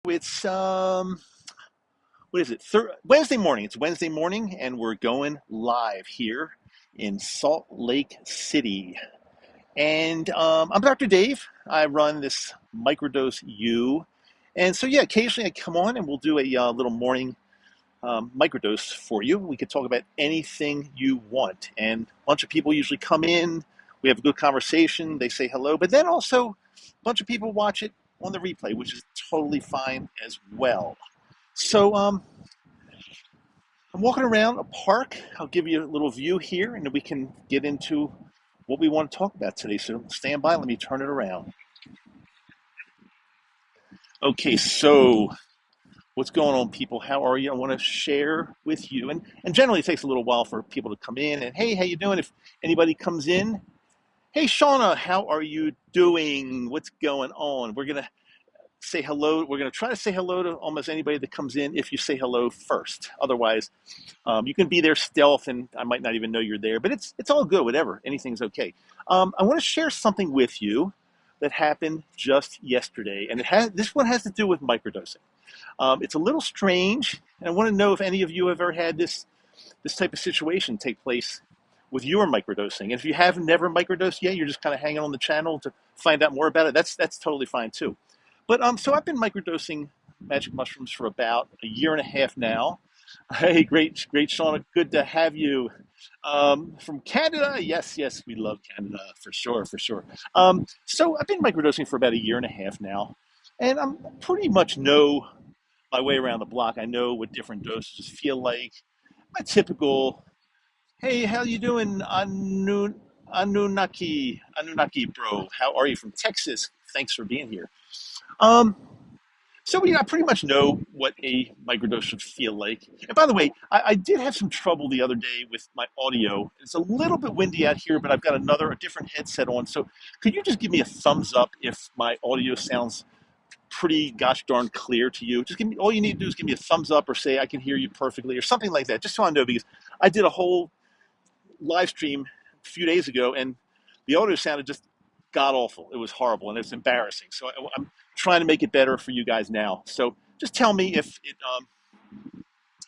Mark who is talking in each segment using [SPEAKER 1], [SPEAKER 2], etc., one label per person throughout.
[SPEAKER 1] It's what is it? Wednesday morning. It's Wednesday morning, and we're going live here in Salt Lake City. And I'm Dr. Dave. I run this Microdose U, and so yeah, occasionally I come on and we'll do a little morning microdose for you. We could talk about anything you want, and a bunch of people usually come in. We have a good conversation. They say hello, but then also a bunch of people watch it on the replay, which is totally fine as well. So I'm walking around a park. I'll give you a little view here, and then we can get into what we want to talk about today. So stand by. Let me turn it around. Okay, so what's going on, people? How are you? I want to share with you, and generally it takes a little while for people to come in. And hey, how you doing? If anybody comes in, hey, Shauna, how are you doing? What's going on? We're gonna say hello. We're gonna try to say hello to almost anybody that comes in. If you say hello first, otherwise, you can be there stealth, and I might not even know you're there. But it's all good. Whatever, anything's okay. I want to share something with you that happened just yesterday, and this one has to do with microdosing. It's a little strange, and I want to know if any of you have ever had this type of situation take place with your microdosing. And if you have never microdosed yet, you're just kind of hanging on the channel to find out more about it. That's totally fine too. But so I've been microdosing magic mushrooms for about a year and a half now. Hey, great, Shauna. Good to have you from Canada. Yes, yes, we love Canada for sure, for sure. So I've been microdosing for about a year and a half now, and I'm pretty much know my way around the block. I know what different dosages feel like. My typical, hey, how you doing, Anunnaki, bro? How are you from Texas? Thanks for being here. Um, so I pretty much know what a microdose should feel like. And by the way, I did have some trouble the other day with my audio. It's a little bit windy out here, but I've got a different headset on. So could you just give me a thumbs up if my audio sounds pretty gosh darn clear to you? Just give me, all you need to do is give me a thumbs up or say I can hear you perfectly or something like that, just so I know, because I did a whole live stream a few days ago and the audio sounded just god awful. It was horrible and it's embarrassing. So I'm trying to make it better for you guys now. So just tell me if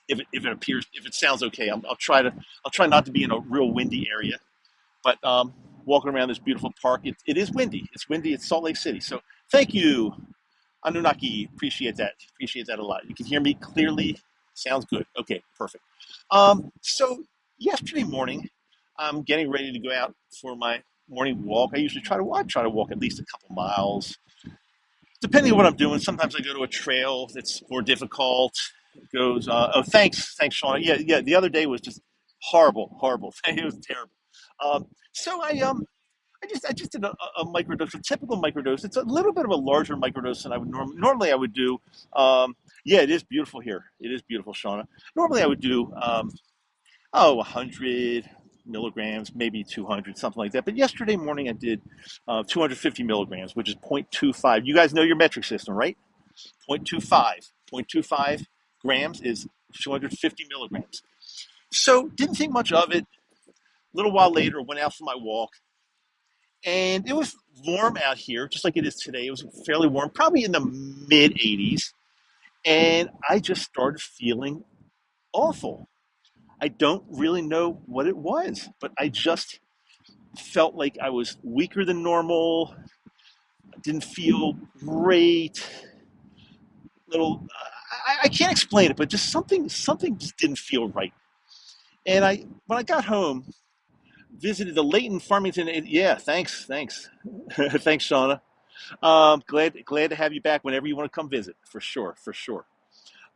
[SPEAKER 1] it appears, if it sounds okay. I'll try not to be in a real windy area, but walking around this beautiful park, it is windy. It's windy. It's Salt Lake City. So thank you, Anunnaki. Appreciate that. Appreciate that a lot. You can hear me clearly. Sounds good. Okay, perfect. So yesterday morning, I'm getting ready to go out for my morning walk. I try to walk at least a couple miles, depending on what I'm doing. Sometimes I go to a trail that's more difficult. It goes. Oh, thanks, Shauna. Yeah, yeah. The other day was just horrible, horrible. It was terrible. So I just did a microdose, a typical microdose. It's a little bit of a larger microdose than I would normally I would do. Yeah, it is beautiful here. It is beautiful, Shauna. Normally I would do 100 milligrams, maybe 200, something like that. But yesterday morning I did 250 milligrams, which is 0.25. You guys know your metric system, right? 0.25. 0.25 grams is 250 milligrams. So didn't think much of it. A little while later, went out for my walk, and it was warm out here, just like it is today. It was fairly warm, probably in the mid 80s, and I just started feeling awful. I don't really know what it was, but I just felt like I was weaker than normal. Didn't feel great. Little, I can't explain it, but just something just didn't feel right. And when I got home, visited the Layton Farmington. Yeah, thanks, thanks, Shauna. Glad to have you back whenever you want to come visit, for sure, for sure.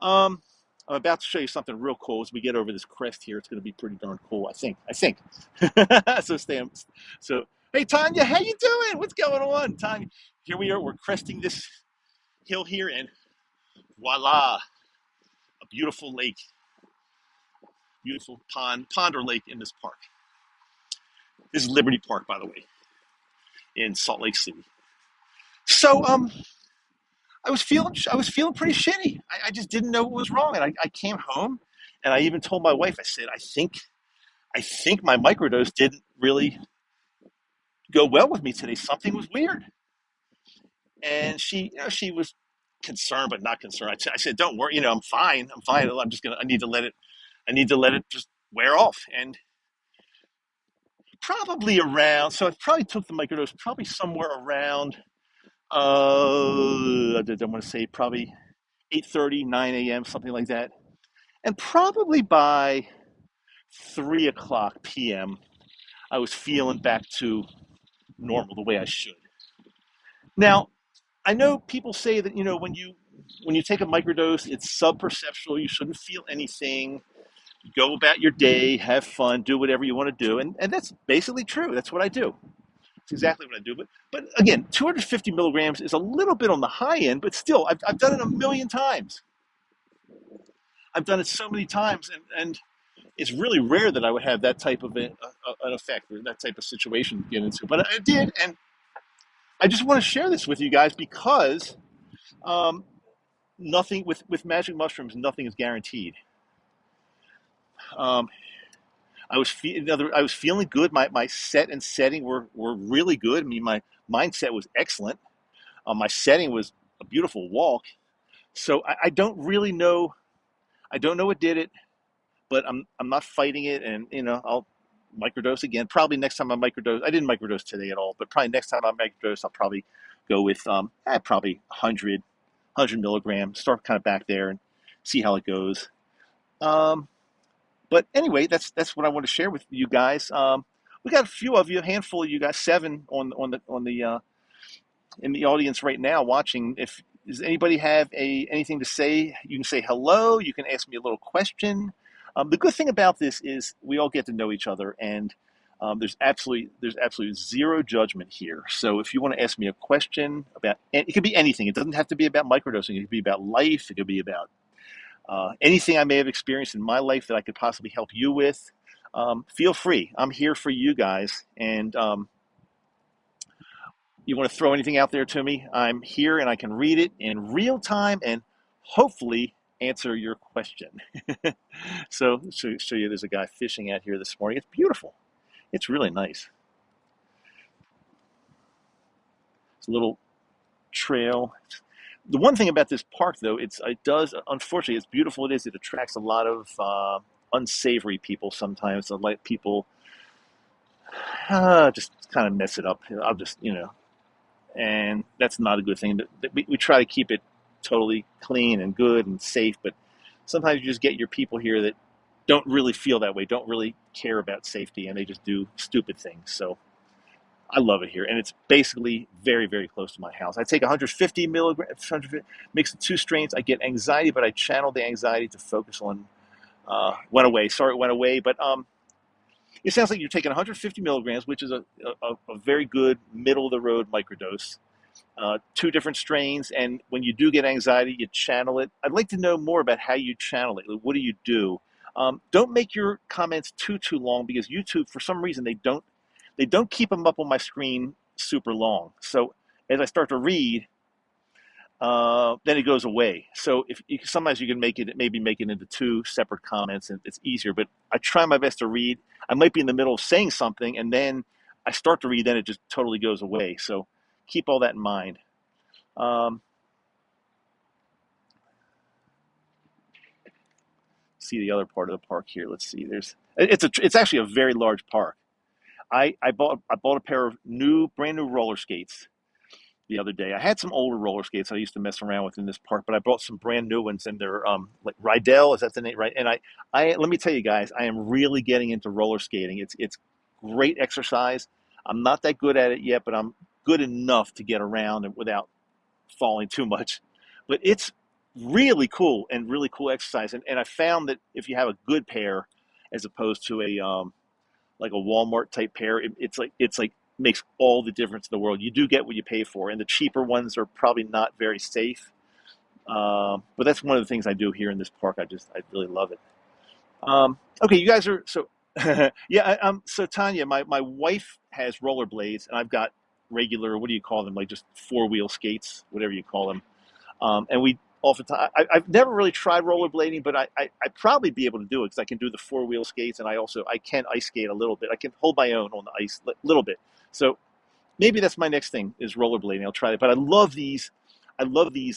[SPEAKER 1] Um, I'm about to show you something real cool as we get over this crest here. It's going to be pretty darn cool, I think. So so hey, Tanya, how you doing? What's going on, Tanya? Here we are. We're cresting this hill here, and voila, a beautiful lake, beautiful pond or lake in this park. This is Liberty Park, by the way, in Salt Lake City. So I was feeling pretty shitty. I just didn't know what was wrong, and I came home, and I even told my wife. I said, I think my microdose didn't really go well with me today. Something was weird, and she was concerned, but not concerned. I said, don't worry, I'm fine. I'm fine. I need to let it just wear off. And probably around, so I probably took the microdose probably somewhere around, I want to say probably 8:30, 9 a.m., something like that. And probably by 3 o'clock p.m., I was feeling back to normal the way I should. Now, I know people say that, when you take a microdose, it's sub-perceptual. You shouldn't feel anything. Go about your day, have fun, do whatever you want to do. And that's basically true. That's what I do. It's exactly what I do. But again, 250 milligrams is a little bit on the high end, but still, I've done it a million times. I've done it so many times, and it's really rare that I would have that type of an effect or that type of situation to get into. But I did, and I just want to share this with you guys because um, nothing with magic mushrooms, nothing is guaranteed. Um, I was feeling good. My set and setting were really good. I mean, my mindset was excellent. My setting was a beautiful walk. So I don't really know. I don't know what did it, but I'm not fighting it, and I'll microdose again. Probably next time I microdose. I didn't microdose today at all, but probably next time I microdose, I'll probably go with probably 100 milligrams. Start kind of back there and see how it goes. Um, but anyway, that's what I want to share with you guys. We got a few of you, a handful of you guys, seven on the in the audience right now watching. If does anybody have anything to say, you can say hello. You can ask me a little question. The good thing about this is we all get to know each other, and there's absolutely zero judgment here. So if you want to ask me a question about, and it could be anything. It doesn't have to be about microdosing. It could be about life. It could be about anything I may have experienced in my life that I could possibly help you with. Feel free. I'm here for you guys, and you want to throw anything out there to me, I'm here and I can read it in real time and hopefully answer your question. So, show you there's a guy fishing out here this morning. It's beautiful. It's really nice. It's a little trail. The one thing about this park, though, it does, unfortunately, as beautiful it is, it attracts a lot of unsavory people sometimes. So like people just kind of mess it up. I'll just, and that's not a good thing. We try to keep it totally clean and good and safe, but sometimes you just get your people here that don't really feel that way, don't really care about safety, and they just do stupid things. So I love it here, and it's basically very, very close to my house. I take 150 milligrams, mix the two strains. I get anxiety, but I channel the anxiety to focus on. Went away. Sorry, it went away, but it sounds like you're taking 150 milligrams, which is a very good middle of the road microdose. Two different strains, and when you do get anxiety, you channel it. I'd like to know more about how you channel it. What do you do? Don't make your comments too long because YouTube, for some reason, they don't keep them up on my screen super long. So as I start to read, then it goes away. So sometimes you can maybe make it into two separate comments, and it's easier. But I try my best to read. I might be in the middle of saying something, and then I start to read, then it just totally goes away. So keep all that in mind. Um, see the other part of the park here. Let's see. It's actually a very large park. I bought a pair of brand new roller skates the other day. I had some older roller skates I used to mess around with in this park, but I bought some brand new ones, and they're like Rydell, is that the name, right? And I let me tell you guys, I am really getting into roller skating. It's great exercise. I'm not that good at it yet, but I'm good enough to get around and without falling too much. But it's really cool and really cool exercise. And I found that if you have a good pair, as opposed to a like a Walmart type pair, it's like makes all the difference in the world. You do get what you pay for, and the cheaper ones are probably not very safe. But that's one of the things I do here in this park. I really love it. Okay, you guys are so yeah. So Tanya, my wife has rollerblades, and I've got regular. What do you call them? Like just four-wheel skates, whatever you call them. And we oftentimes, I've never really tried rollerblading, but I'd probably be able to do it because I can do the four-wheel skates, and I can ice skate a little bit. I can hold my own on the ice a little bit. So maybe that's my next thing is rollerblading. I'll try it. But I love these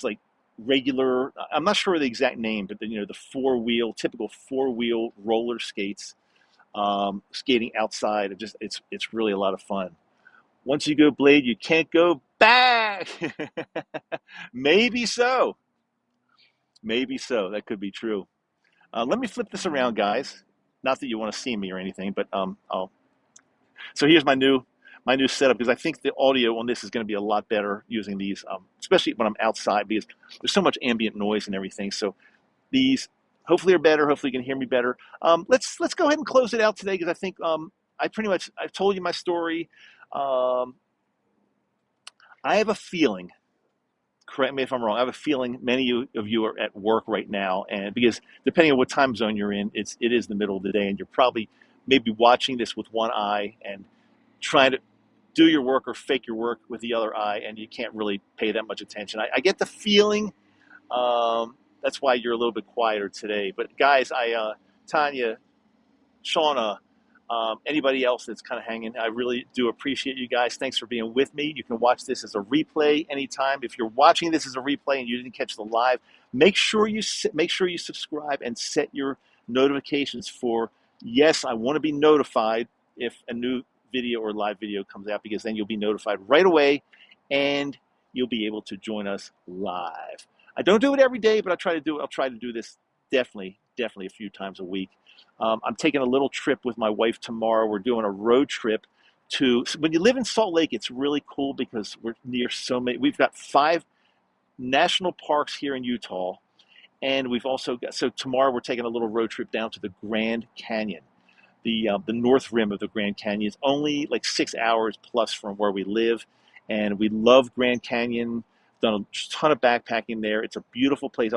[SPEAKER 1] like regular. I'm not sure of the exact name, but the the typical four wheel roller skates, skating outside. It's really a lot of fun. Once you go blade, you can't go back. Maybe so. Maybe so. That could be true. Let me flip this around, guys. Not that you want to see me or anything, but so here's my new setup because I think the audio on this is going to be a lot better using these, especially when I'm outside because there's so much ambient noise and everything. So these hopefully are better. Hopefully you can hear me better. Let's go ahead and close it out today because I think I've told you my story. Um, I have a feeling. Correct me if I'm wrong. I have a feeling many of you are at work right now, and because depending on what time zone you're in, it is the middle of the day, and you're probably maybe watching this with one eye and trying to do your work or fake your work with the other eye, and you can't really pay that much attention. I get the feeling that's why you're a little bit quieter today. But guys, Tanya, Shauna, anybody else that's kind of hanging, I really do appreciate you guys. Thanks for being with me. You can watch this as a replay anytime. If you're watching this as a replay and you didn't catch the live, make sure you subscribe and set your notifications for yes. I want to be notified if a new video or live video comes out because then you'll be notified right away and you'll be able to join us live. I don't do it every day, but I'll try to do this definitely a few times a week. I'm taking a little trip with my wife tomorrow. We're doing a road trip when you live in Salt Lake, it's really cool because we're near so many. We've got 5 national parks here in Utah. And we've also got, so tomorrow we're taking a little road trip down to the Grand Canyon, the north rim of the Grand Canyon. It's only like 6 hours plus from where we live. And we love Grand Canyon. Done a ton of backpacking there. It's a beautiful place.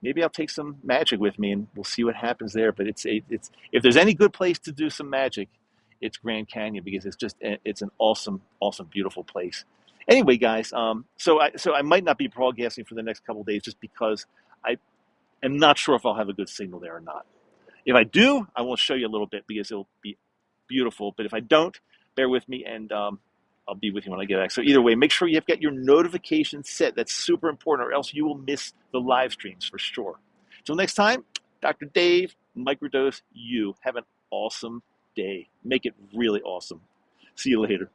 [SPEAKER 1] Maybe I'll take some magic with me, and we'll see what happens there. But it's if there's any good place to do some magic, it's Grand Canyon because it's an awesome, beautiful place. Anyway, guys, so I might not be broadcasting for the next couple of days just because I am not sure if I'll have a good signal there or not. If I do, I will show you a little bit because it'll be beautiful. But if I don't, bear with me, and I'll be with you when I get back. So either way, make sure you've got your notifications set. That's super important, or else you will miss the live streams for sure. Until next time, Dr. Dave, Microdose, you have an awesome day. Make it really awesome. See you later.